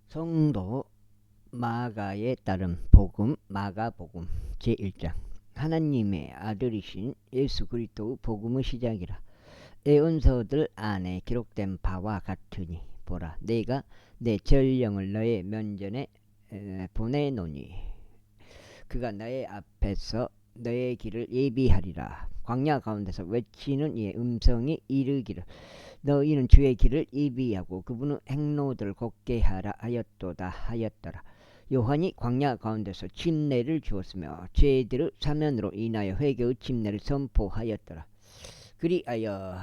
성도 마가에 따른 복음 마가복음 제1장. 하나님의 아들이신 예수 그리스도의 복음의 시작이라. 예언서들 안에 기록된 바와 같으니 보라, 내가 내 전령을 너의 면전에 보내노니 그가 너의 앞에서 너의 길을 예비하리라. 광야 가운데서 외치는 이의 음성이 이르기를 너희는 주의 길을 예비하고 그분의 행로들을 곱게 하라 하였도다 하였더라. 요한이 광야 가운데서 침례를 주었으며 죄들의 사면으로 인하여 회개의 침례를 선포하였더라. 그리하여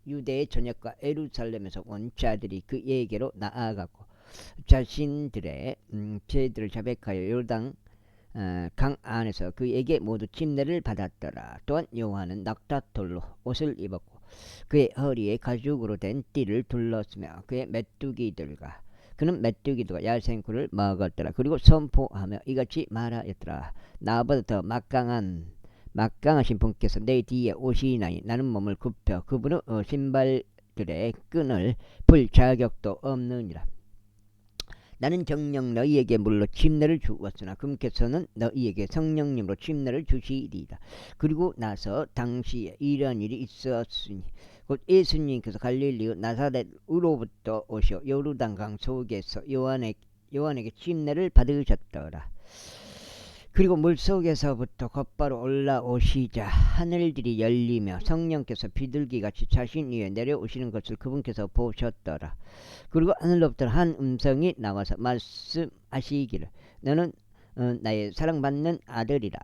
유대의 전역과 예루살렘에서 온 자들이 그에게로 나아가고 자신들의 죄들을 자백하여 요르단 강 안에서 그에게 모두 침례를 받았더라. 또한 요한은 낙타털로 옷을 입었고 그의 허리에 가죽으로 된 띠를 둘렀으며 그의 메뚜기들과 그는 메뚜기들과 야생굴을 먹었더라. 그리고 선포하며 이같이 말하였더라. 나보다 더 막강하신 분께서 내 뒤에 오시나니 나는 몸을 굽혀 그분의 신발들의 끈을 풀 자격도 없느니라. 나는 정녕 너희에게 물로 침례를 주었으나 그분께서는 너희에게 성령님으로 침례를 주시리이다. 그리고 나서 당시에 이러한 일이 있었으니 곧 예수님께서 갈릴리 나사렛으로부터 오셔 요르단강 속에서 요한에게 침례를 받으셨더라. 그리고 물속에서부터 곧바로 올라오시자 하늘들이 열리며 성령께서 비둘기같이 자신 위에 내려오시는 것을 그분께서 보셨더라. 그리고 하늘로부터 한 음성이 나와서 말씀하시기를 너는 나의 사랑받는 아들이라.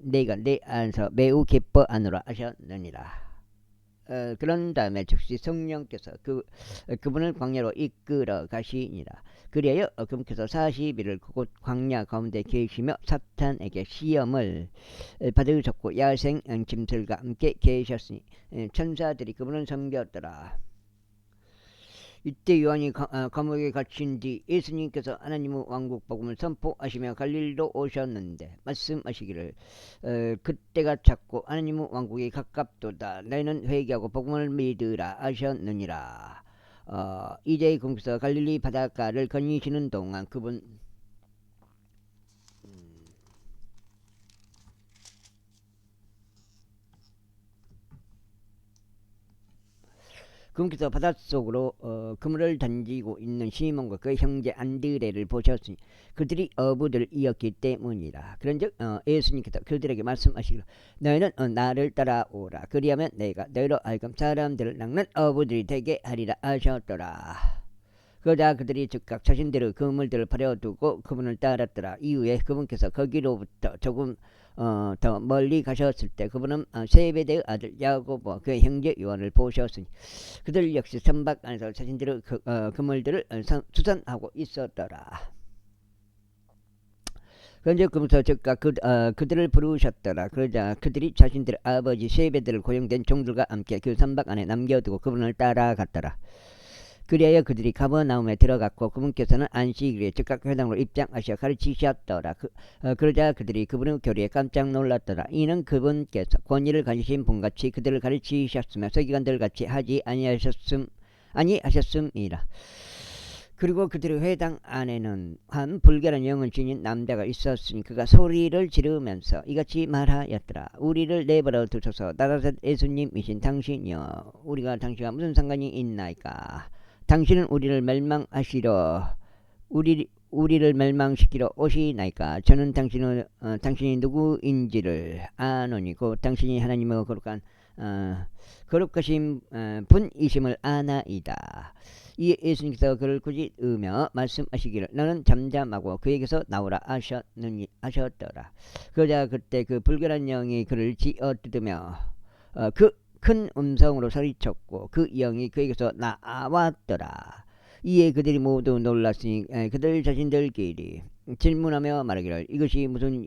내가 내 안에서 매우 기뻐하노라 하셨느니라. 그런 다음에 즉시 성령께서 그분을 광야로 이끌어 가시니라. 그리하여 그분께서 40일을 그곳 광야 가운데 계시며 사탄에게 시험을 받으셨고 야생 짐승들과 함께 계셨으니 천사들이 그분을 섬겼더라. 이때 요한이 감옥에 갇힌 뒤 예수님께서 하나님의 왕국 복음을 선포하시며 갈릴리로 오셨는데 말씀하시기를 그때가 찼고 하나님의 왕국이 가깝도다. 너희는 회개하고 복음을 믿으라 하셨느니라. 이제 그분께서 갈릴리 바닷가를 거니시는 동안 그분께서 바닷속으로 그물을 던지고 있는 시몬과 그 형제 안드레를 보셨으니 그들이 어부들을 이었기 때문이라. 그런즉 예수님께서 그들에게 말씀하시기를 너희는 나를 따라오라. 그리하면 내가 너희로 하여금 사람들을 낚는 어부들이 되게 하리라 하셨더라. 그러자 그들이 즉각 자신들의 그물들을 버려두고 그분을 따랐더라. 이후에 그분께서 거기로부터 조금 더 멀리 가셨을 때 그분은 세베대의 아들 야고보와 그의 형제 요한을 보셨으니 그들 역시 선박 안에서 자신들의 그물들을 수선하고 있었더라. 그런데 그분께서 즉각 그들을 부르셨더라. 그러자 그들이 자신들의 아버지 세베대를 고용된 종들과 함께 그 선박 안에 남겨두고 그분을 따라갔더라. 그리하여 그들이 가버나움에 들어갔고 그분께서는 안식일에 즉각 회당으로 입장하셔 가르치셨더라. 그러자 그들이 그분의 교리에 깜짝 놀랐더라. 이는 그분께서 권위를 가지신 분같이 그들을 가르치셨으며 서기관들같이 하지 아니하셨음이라. 그리고 그들의 회당 안에는 한 불결한 영을 지닌 남자가 있었으니 그가 소리를 지르면서 이같이 말하였더라. 우리를 내버려 두소서. 나사렛 예수님이신 당신이여 우리가 당신과 무슨 상관이 있나이까. 당신은 우리를 멸망시키러 오시나이까. 저는 당신이 누구인지를 아노니 곧 당신이 하나님의 거룩하신 분이심을 아나이다. 이에 예수님께서 그를 꾸짖으며 말씀하시기를 너는 잠잠하고 그에게서 나오라 하셨더라. 그러자 그때 그 불결한 영이 그를 쥐어뜯으며 큰 음성으로 소리쳤고 그 영이 그에게서 나왔더라. 이에 그들이 모두 놀랐으니 그들 자신들끼리 질문하며 말하기를 이것이 무슨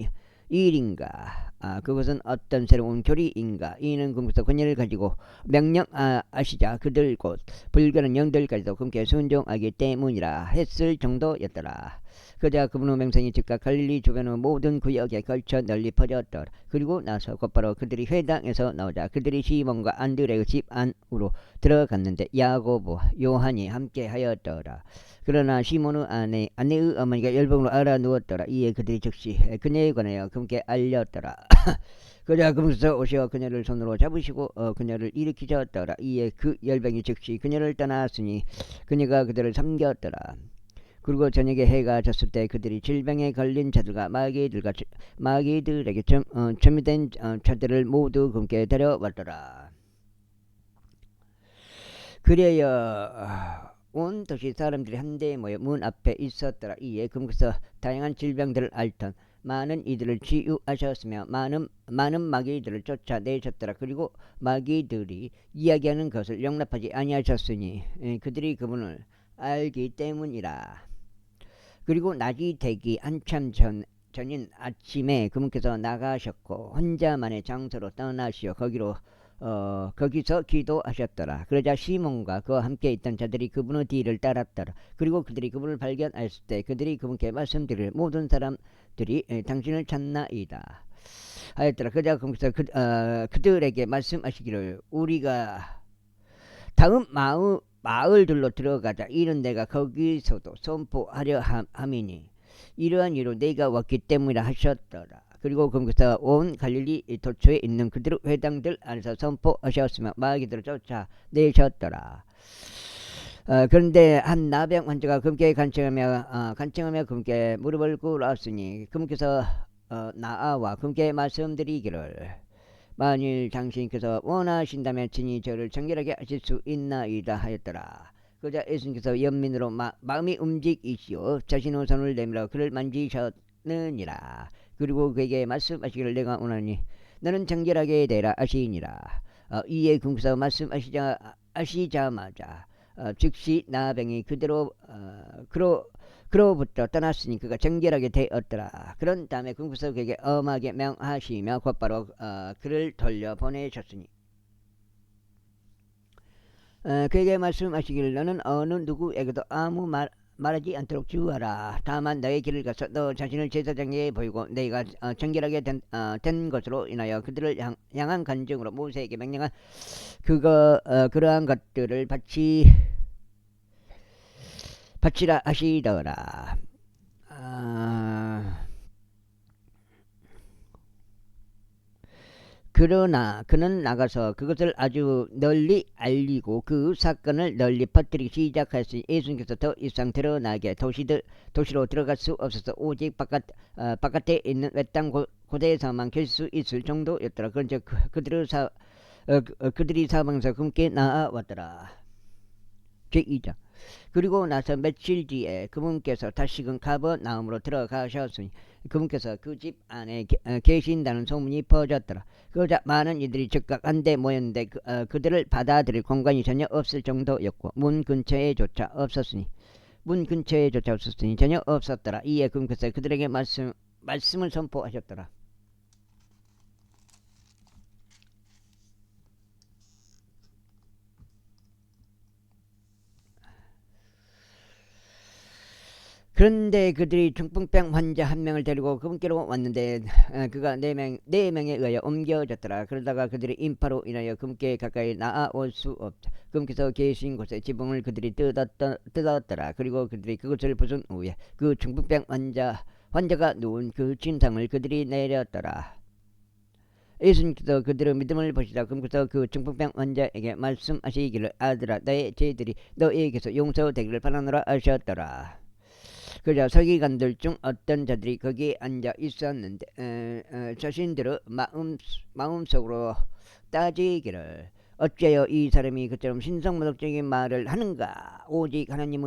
일인가 그것은 어떤 새로운 교리인가. 이는 금께서 권위를 가지고 명령하시자 그들 곧 불결한 영들까지도 금께 순종하기 때문이라 했을 정도였더라. 그자 그분의 명성이 즉각 갈릴리 주변의 모든 구역에 걸쳐 널리 퍼졌더라. 그리고 나서 곧바로 그들이 회당에서 나오자 그들이 시몬과 안드레의 집 안으로 들어갔는데 야고보와 요한이 함께하였더라. 그러나 시몬의 아내의 어머니가 열병으로 알아누웠더라. 이에 그들이 즉시 그녀에 관하여 금께 알렸더라. 그자 금에서 오시어 그녀를 손으로 잡으시고 그녀를 일으키셨더라. 이에 그 열병이 즉시 그녀를 떠났으니 그녀가 그들을 섬겼더라. 그리고 저녁에 해가 졌을 때 그들이 질병에 걸린 자들과 마귀들에게 점유된 자들을 모두 금께 데려왔더라. 그래야 온 도시 사람들이 한데 모여 문 앞에 있었더라. 이에 금께서 다양한 질병들을 앓던 많은 이들을 치유하셨으며 많은 마귀들을 쫓아내셨더라. 그리고 마귀들이 이야기하는 것을 용납하지 아니하셨으니 그들이 그분을 알기 때문이라. 그리고 낮이 되기 한참 전인 아침에 그분께서 나가셨고 혼자만의 장소로 떠나시어 거기서 기도하셨더라. 그러자 시몬과 그와 함께 있던 자들이 그분의 뒤를 따랐더라. 그리고 그들이 그분을 발견하였을 때 그들이 그분께 말씀드릴 모든 사람들이 당신을 찾나이다 하였더라. 그러자 그분께서 그들에게 말씀하시기를 우리가 다음 마을들로 들어가자. 이는 내가 거기서도 선포하려 함이니 이러한 이유로 내가 왔기 때문이라 하셨더라. 그리고 그분께서 온 갈릴리 도처에 있는 그들의 회당들 안에서 선포하셨으며 마귀들을 쫓아내셨더라. 그런데 한 나병 환자가 그분께 간청하며 그분께 무릎을 꿇었으니 그분께서 나아와 그분께 말씀드리기를 만일 당신께서 원하신다면 친히 저를 정결하게 하실 수 있나이다 하였더라. 그자 예수님께서 연민으로 마음이 움직이시어 자신의 손을 내밀어 그를 만지셨느니라. 그리고 그에게 말씀하시기를 내가 원하니 너는 정결하게 되라 하시니라. 이에 그분께서 말씀하시자마자 즉시 나병이 그로부터 떠났으니 그가 정결하게 되었더라. 그런 다음에 그분께서 그에게 엄하게 명하시며 곧바로 그를 돌려보내셨으니 그에게 말씀하시기를 너는 어느 누구에게도 아무 말하지 않도록 주어라. 다만 너의 길을 가서 너 자신을 제사장에게 보이고 너희가 정결하게 된 것으로 인하여 그들을 향한 간증으로 모세에게 명령한 그러한 것들을 바치라 하시더라. 그러나 그는 나가서 그것을 아주 널리 알리고 그 사건을 널리 퍼뜨리기 시작하였으니 예수님께서 더 이상 드러나게 도시로 들어갈 수 없어서 오직 바깥에 있는 외딴 곳에서만 계실 수 있을 정도였더라. 그런즉 그들이 사방에서 그분께 나아왔더라. 제2장. 그리고 나서 며칠 뒤에 그분께서 다시금 가버나움으로 들어가셨으니 그분께서 그 집 안에 계신다는 소문이 퍼졌더라. 그러자 많은 이들이 즉각 한데 모였는데 그들을 받아들일 공간이 전혀 없을 정도였고 문 근처에조차 없었으니 전혀 없었더라. 이에 그분께서 그들에게 말씀을 선포하셨더라. 그런데 그들이 중풍병 환자 한 명을 데리고 그분께로 왔는데 그가 네 명에 의하여 옮겨졌더라. 그러다가 그들이 인파로 인하여 그분께 가까이 나아올 수 없다. 그분께서 계신 곳에 지붕을 그들이 뜯었더라. 그리고 그들이 그것을 부순 후에 그 중풍병 환자가 누운 그 침상을 그들이 내렸더라. 예수님께서 그들의 믿음을 보시자 그분께서 그 중풍병 환자에게 말씀하시기를 아들아 너의 죄들이 너에게서 용서되기를 바라노라 하셨더라. 그러자 서기관들 중 어떤 자들이 거기에 앉아 있었는데 자신들의 마음속으로 따지기를 어째요 이 사람이 그처럼 신성모독적인 말을 하는가. 오직 하나님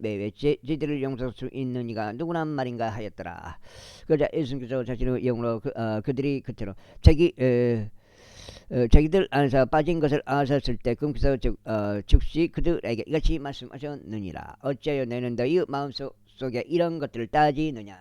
외에 죄들을 용서할 수 있는 이가 누구란 말인가 하였더라. 그러자 예수님께서 자신의 영으로 그들이 그처럼 자기들 안에서 빠진 것을 아셨을 때 그분께서 즉시 그들에게 이같이 말씀하셨느니라. 어찌하여 너는 너희 마음속에 이런 것들을 따지느냐.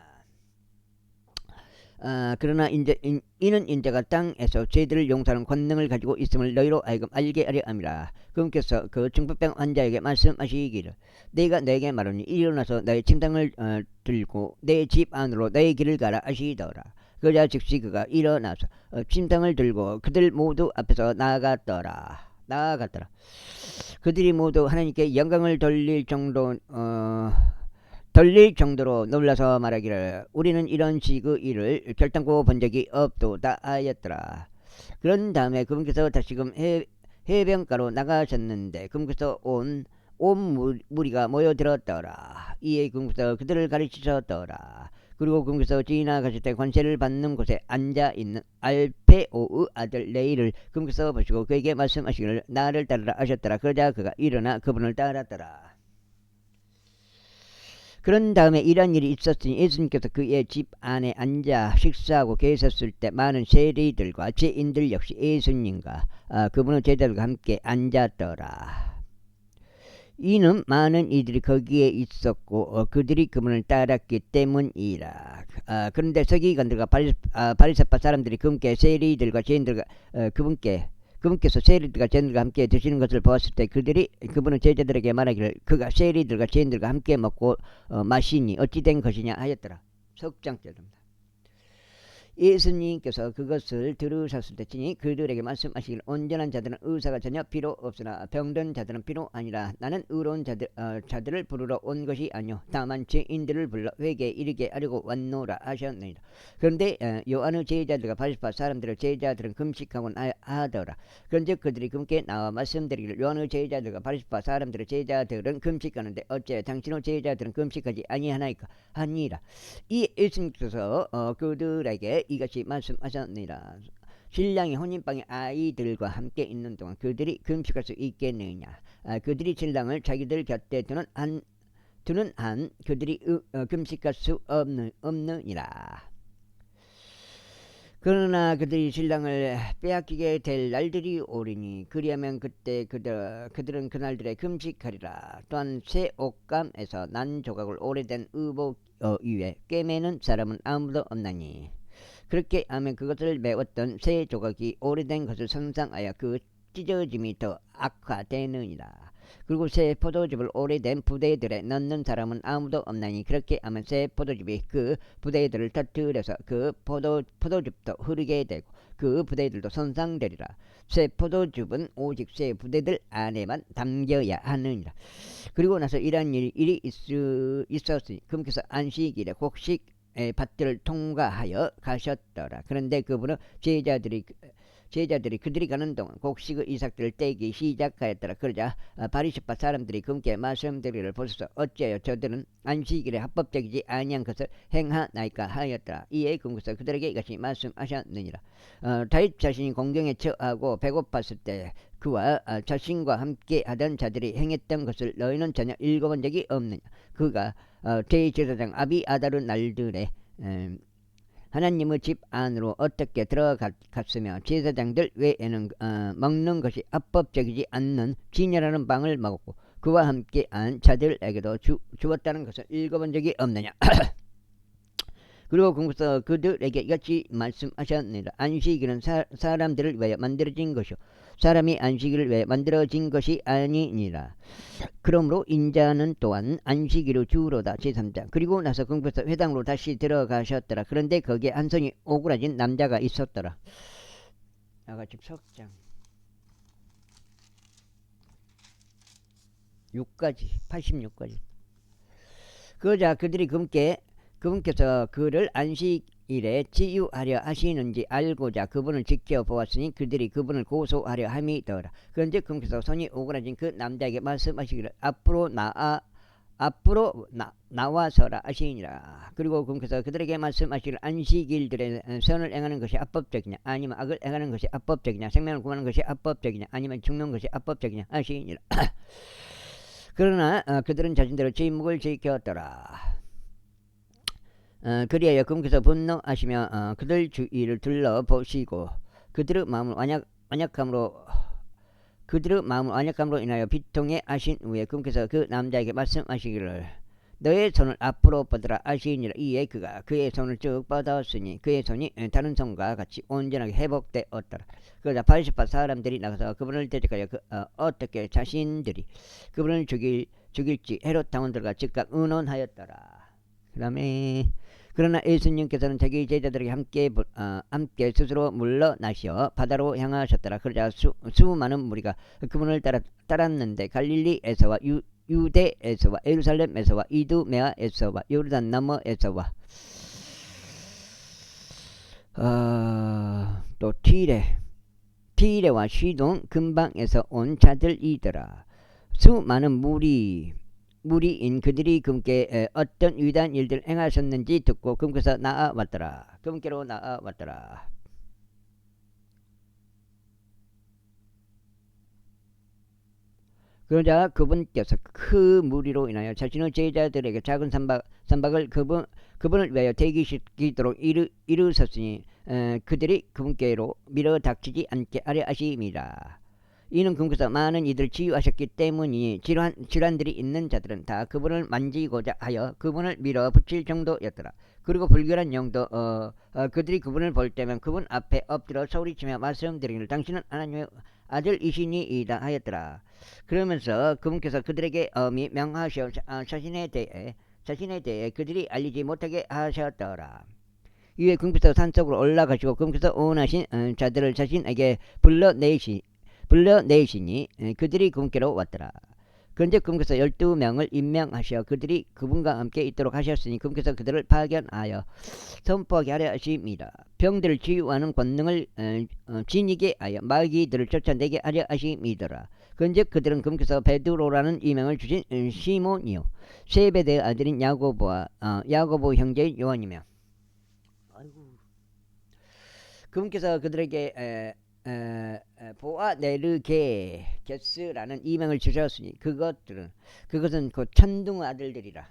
그러나 이는 인자가 땅에서 죄들을 용서하는 권능을 가지고 있음을 너희로 하여금 알게 하려 함이라. 그분께서 그 중풍병 환자에게 말씀하시기를 내가 너에게 말하니 일어나서 너의 침상을 들고 내 집 안으로 너의 길을 가라 하시더라. 그러자 즉시 그가 일어나서 침상을 들고 그들 모두 앞에서 나아갔더라. 그들이 모두 하나님께 영광을 돌릴 정도로 놀라서 말하기를 우리는 이런 식의 일을 결단코 본 적이 없도다 하였더라. 그런 다음에 그분께서 다시금 해변가로 나가셨는데 그분께서 온 무리가 모여들었더라. 이에 그분께서 그들을 가르치셨더라. 그리고 그분께서 지나가실 때 관세를 받는 곳에 앉아있는 알페오의 아들 레이를 그분께서 보시고 그에게 말씀하시기를 나를 따르라 하셨더라. 그러자 그가 일어나 그분을 따랐더라. 그런 다음에 이런 일이 있었으니 예수님께서 그의 집 안에 앉아 식사하고 계셨을 때 많은 세리들과 죄인들 역시 예수님과 그분의 제자들과 함께 앉았더라. 이는 많은 이들이 거기에 있었고 그들이 그분을 따랐기 때문이라. 그런데 서기관들과 바리새파 사람들이 그분께 세리들과 죄인들과 그분께서 세리들과 죄인들과 함께 드시는 것을 보았을 때 그들이 그분은 제자들에게 말하기를 그가 세리들과 죄인들과 함께 먹고 마시니 어찌 된 것이냐 하였더라. 석장절입니다. 예수님께서 그것을 들으셨을 때 친히 그들에게 말씀하시기를 온전한 자들은 의사가 전혀 필요 없으나 병든 자들은 필요 아니라 나는 의로운 자들을 부르러 온 것이 아니요 다만 죄인들을 불러 회개에 이르게 하려고 왔노라 하셨느니라. 그런데 요한의 제자들과 바리새파 사람들의 제자들은 금식하곤 하더라. 그런즉 그들이 그분께 나와 말씀드리기를 요한의 제자들과 바리새파 사람들의 제자들은 금식하는데 어째 당신의 제자들은 금식하지 아니하나이까 하니라. 이 예수님께서 그들에게 이것이 말씀하셨느니라. 신랑이 혼인방에 아이들과 함께 있는 동안 그들이 금식할 수 있겠느냐. 그들이 신랑을 자기들 곁에 두는 한 그들이 금식할 수 없느니라. 그러나 그들이 신랑을 빼앗기게 될 날들이 오리니 그리하면 그때 그들은 그날들에 금식하리라. 또한 새 옷감에서 난 조각을 오래된 의복 위에 꿰매는 사람은 아무도 없나니 그렇게 하면 그것을 메웠던 새 조각이 오래된 것을 상상하여 그 찢어짐이 더 악화되느니라. 그리고 새 포도즙을 오래된 부대들에 넣는 사람은 아무도 없나니 그렇게 하면 새 포도즙이 그 부대들을 터뜨려서 그 포도즙도 흐르게 되고 그 부대들도 손상되리라. 새 포도즙은 오직 새 부대들 안에만 담겨야 하느니라. 그리고 나서 이러한 일이 있었으니 그분께서 안식일에 곡식 밭들을 통과하여 가셨더라. 그런데 그분은 제자들이 그들이 가는 동안 곡식의 이삭들을 떼기 시작하였더라. 그러자 바리새파 사람들이 그분께 말씀드리기를 보소서 어찌하여 저들은 안식일에 합법적이지 아니한 것을 행하나이까 하였더라. 이에 그분께서 그들에게 이같이 말씀하셨느니라. 다윗 자신이 공경에 처하고 배고팠을 때 그와 자신과 함께 하던 자들이 행했던 것을 너희는 전혀 읽어본 적이 없느냐. 그가 대제사장 아비아다르 날들에 하나님의 집 안으로 어떻게 들어갔으며 제사장들 외에는 먹는 것이 합법적이지 않는 진열하는 빵을 먹었고 그와 함께 한 자들에게도 주었다는 것을 읽어본 적이 없느냐. 그리고 그분께서 그들에게 이같이 말씀하셨느니라. 안식일은 사람들을 위하여 만들어진 것이요 사람이 안식일을 위하여 만들어진 것이 아니니라. 그러므로 인자는 또한 안식일의 주로다. 제3장. 그리고 나서 그분께서 회당으로 다시 들어가셨더라. 그런데 거기에 한 손이 오그라진 남자가 있었더라. 아가집 석장 6까지 86까지. 그러자 그들이 그분께서 그를 안식일에 치유하려 하시는지 알고자 그분을 지켜보았으니 그들이 그분을 고소하려 함이더라. 그런데 그분께서 손이 오그라진 그 남자에게 말씀하시기를 앞으로 나와서라 하시니라. 그리고 그분께서 그들에게 말씀하시기를 안식일들에 선을 행하는 것이 합법적이냐 아니면 악을 행하는 것이 합법적이냐 생명을 구하는 것이 합법적이냐 아니면 죽는 것이 합법적이냐 하시니라. 그러나 그들은 자신들의 침묵을 지켰더라. 그리하여 그분께서 분노하시며 그들 주위를 둘러보시고 그들의 마음을 완약함으로 인하여 비통해 하신 후에 그분께서 그 남자에게 말씀하시기를 너의 손을 앞으로 뻗으라 하시니라. 이에 그가 그의 손을 쭉 뻗었으니 그의 손이 다른 손과 같이 온전하게 회복되었더라. 그러자 바리새파 사람들이 나가서 그분을 대적하여 어떻게 자신들이 그분을 죽일지 헤롯 당원들과 즉각 의논하였더라. 그 다음에 그러나 예수님께서는 자기 제자들에게 함께 스스로 물러나시어 바다로 향하셨더라. 그러자 수많은 무리가 그분을 따랐는데 갈릴리에서와 유대에서와 예루살렘에서와 이두메아에서와 요르단 너머에서와 또 티레와 시돈 근방에서 온 자들이더라. 수많은 무리인 그들이 그분께 어떤 위대한 일들을 행하셨는지 듣고 그분께로 나아왔더라. 그러자 그분께서 그 무리로 인하여 자신의 제자들에게 작은 산박을 그분을 위하여 대기시키도록 이르셨으니 그들이 그분께로 밀어 닥치지 않게 하려 하심이라. 이는 그분께서 많은 이들을 치유하셨기 때문이니 질환들이 있는 자들은 다 그분을 만지고자 하여 그분을 밀어붙일 정도였더라. 그리고 불결한 영도 그들이 그분을 볼 때면 그분 앞에 엎드려 소리치며 말씀드리기를 당신은 하나님의 아들이시니이다 하였더라. 그러면서 그분께서 그들에게 명하시어 자신에 대해 그들이 알리지 못하게 하셨더라. 이에 그분께서 산속으로 올라가시고 그분께서 원하신 자들을 자신에게 불러내시니 그들이 그분께로 왔더라. 그런데 그분께서 12명을 임명하시어 그들이 그분과 함께 있도록 하셨으니 그분께서 그들을 파견하여 선포하게 하려 하십니다. 병들을 치유하는 권능을 지니게 하여 마귀들을 쫓아내게 하려 하십니다. 그런즉 그들은 그분께서 베드로라는 이명을 주신 시몬이요 세베대의 아들인 야고보 형제인 요한이며 그분께서 그들에게 보아네르게스라는 이명을 주셨으니 그것은 곧 천둥의 아들들이라.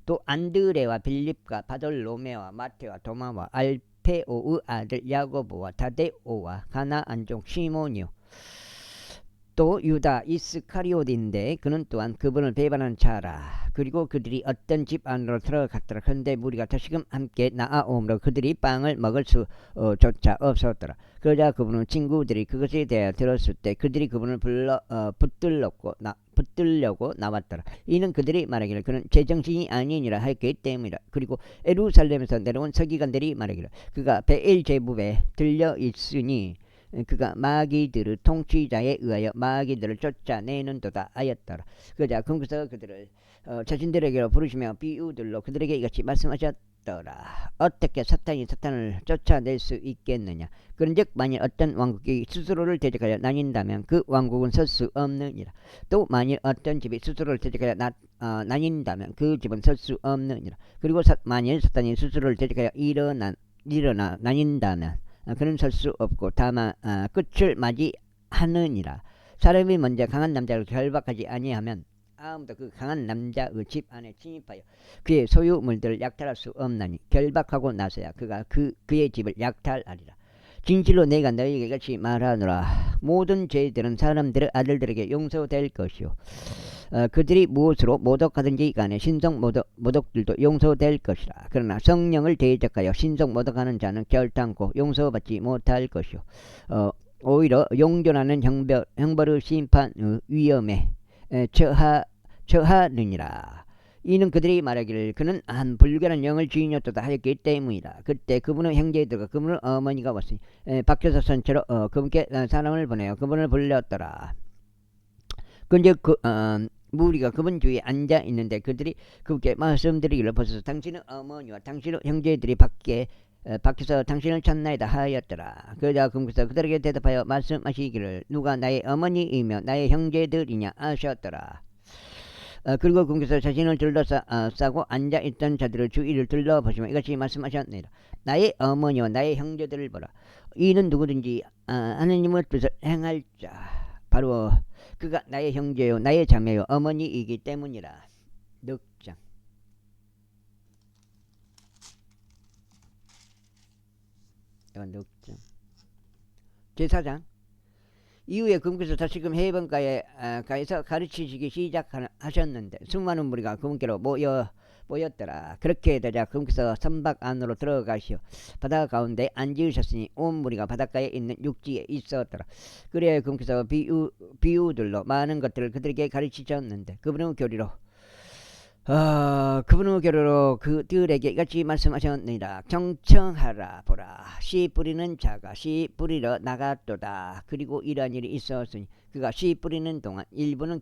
또 안드레와 빌립과 바돌로메와 마테와 도마와 알페오의 아들 야고보와 다데오와 가나 안종 시몬이요 또 유다 이스카리오인데 그는 또한 그분을 배반한 자라. 그리고 그들이 어떤 집 안으로 들어갔더라. 그런데 무리가 다시금 함께 나아오므로 그들이 빵을 먹을 수조차 없었더라. 그러자 그분은 친구들이 그것에 대하여 들었을 때 그들이 그분을 붙들려고 나왔더라. 이는 그들이 말하기를 그는 제정신이 아니니라 하였기 때문이라. 그리고 예루살렘에서 내려온 서기관들이 말하기를 그가 베엘제불에 들려 있으니 그가 마귀들의 통치자에 의하여 마귀들을 쫓아내는도다 하였더라. 그러자 그분께서 그들을 자신들에게로 부르시며 비유들로 그들에게 이같이 말씀하셨더라. 어떻게 사탄이 사탄을 쫓아낼 수 있겠느냐. 그런즉 만일 어떤 왕국이 스스로를 대적하여 나뉜다면 그 왕국은 설 수 없느니라. 또 만일 어떤 집이 스스로를 대적하여 나뉜다면 그 집은 설 수 없느니라. 그리고 만일 사탄이 스스로를 대적하여 일어나 나뉜다면 그는 설 수 없고 다만 끝을 맞이하느니라. 사람이 먼저 강한 남자를 결박하지 아니하면 아무도 그 강한 남자의 집 안에 침입하여 그의 소유물들을 약탈할 수 없나니 결박하고 나서야 그가 그의 집을 약탈하리라. 진실로 내가 너희에게 이같이 말하노라. 모든 죄들은 사람들의 아들들에게 용서될 것이요 그들이 무엇으로 모독하든지 간에 신성 모독들도 용서될 것이라. 그러나 성령을 대적하여 신성 모독하는 자는 결단코 용서받지 못할 것이요 오히려 용존하는 형벌의 심판의 위험에 처하느니라. 이는 그들이 말하기를 그는 한 불결한 영을 주인이었다 하였기 때문이다. 그때 그분의 형제들과 그분의 어머니가 왔으니 밖에서 선처로 그분께 사람을 보내어 그분을 불렀더라. 근데 무리가 그분 주위에 앉아 있는데 그들이 그분께 말씀드리기를 보소서. 당신의 어머니와 당신의 형제들이 밖에서 당신을 찾나이다 하였더라. 그러자 그분께서 그들에게 대답하여 말씀하시기를 누가 나의 어머니이며 나의 형제들이냐 하셨더라. 그리고 그분께서 자신을 둘러싸고 앉아있던 자들의 주위를 둘러보시며 이같이 말씀하셨느니라. 나의 어머니와 나의 형제들을 보라. 이는 누구든지 하느님의 뜻을 행할 자 바로 그가 나의 형제요 나의 자매요 어머니이기 때문이라. 늑장 늑장 제4장 이후에 그분께서 다시금 해변가에 가서 가르치시기 시작하셨는데 수많은 무리가 그분께로 모였더라. 그렇게 되자 그분께서 선박 안으로 들어가시어 바다 가운데 앉으셨으니 온 무리가 바닷가에 있는 육지에 있었더라. 그래야 그분께서 비유들로 많은 것들을 그들에게 가르치셨는데 그분의 교류로 그들에게 이같이 말씀하셨느니라. 경청하라. 보라, 씨 뿌리는 자가 씨 뿌리러 나갔도다. 그리고 이러한 일이 있었으니 그가 씨 뿌리는 동안 일부는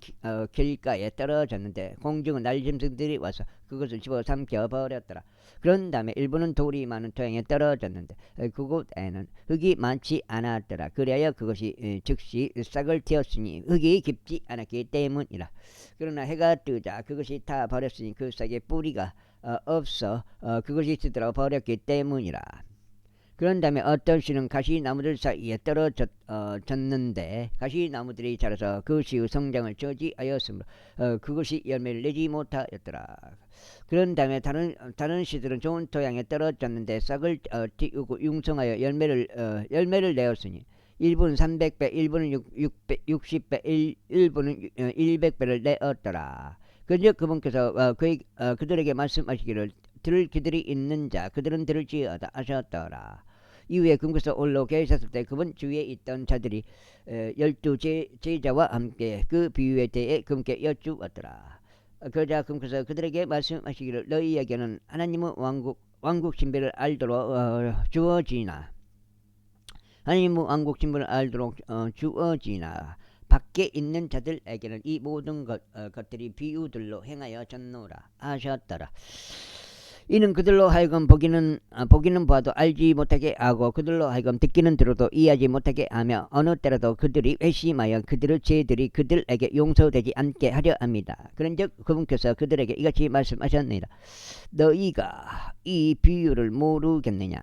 길가에 떨어졌는데 공중의 날짐승들이 와서 그것을 집어 삼켜 버렸더라. 그런 다음에 일부는 돌이 많은 토양에 떨어졌는데 그곳에는 흙이 많지 않았더라. 그래야 그것이 즉시 싹을 틔웠으니 흙이 깊지 않았기 때문이라. 그러나 해가 뜨자 그것이 다 버렸으니 그 싹에 뿌리가 없어 그것이 쓰들어 버렸기 때문이라. 그런 다음에 어떤 씨는 가시나무들 사이에 떨어졌는데 가시나무들이 자라서 그 씨의 성장을 저지하였으므로 그것이 열매를 내지 못하였더라. 그런 다음에 다른 씨들은 좋은 토양에 떨어졌는데 싹을 틔우고 융성하여 열매를 내었으니 일부는 300배, 일부는 60배, 일부는 100배를 내었더라. 그런즉 그분께서 그들에게 말씀하시기를 들을 귀들이 있는 자 그들은 들을지어다 하셨더라. 이후에 그분께서 올라 계셨을 때 그분 주위에 있던 자들이 12 제자와 함께 그 비유에 대해 그분께 여쭈었더라. 그러자 그분께서 그들에게 말씀하시기를 너희에게는 하나님의 왕국 신비를 알도록 주어지나 하나님의 왕국 신비를 알도록 주어지나 밖에 있는 자들에게는 이 모든 것들이 비유들로 행하여 졌노라 하셨더라. 이는 그들로 하여금 보기는 봐도 알지 못하게 하고 그들로 하여금 듣기는 들어도 이해하지 못하게 하며 어느 때라도 그들이 회심하여 그들의 죄들이 그들에게 용서되지 않게 하려 합니다. 그런즉 그분께서 그들에게 이같이 말씀하셨느니라. 너희가 이 비유를 모르겠느냐?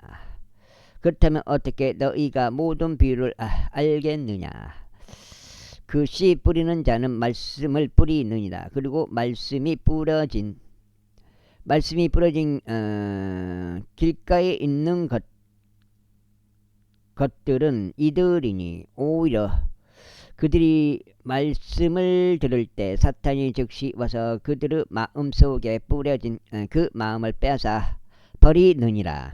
그렇다면 어떻게 너희가 모든 비유를 알겠느냐? 그 씨 뿌리는 자는 말씀을 뿌리느니라. 그리고 말씀이 부러진 길가에 있는 것들은 이들이니 오히려 그들이 말씀을 들을 때 사탄이 즉시 와서 그들의 마음속에 뿌려진 그 마음을 빼앗아 버리느니라.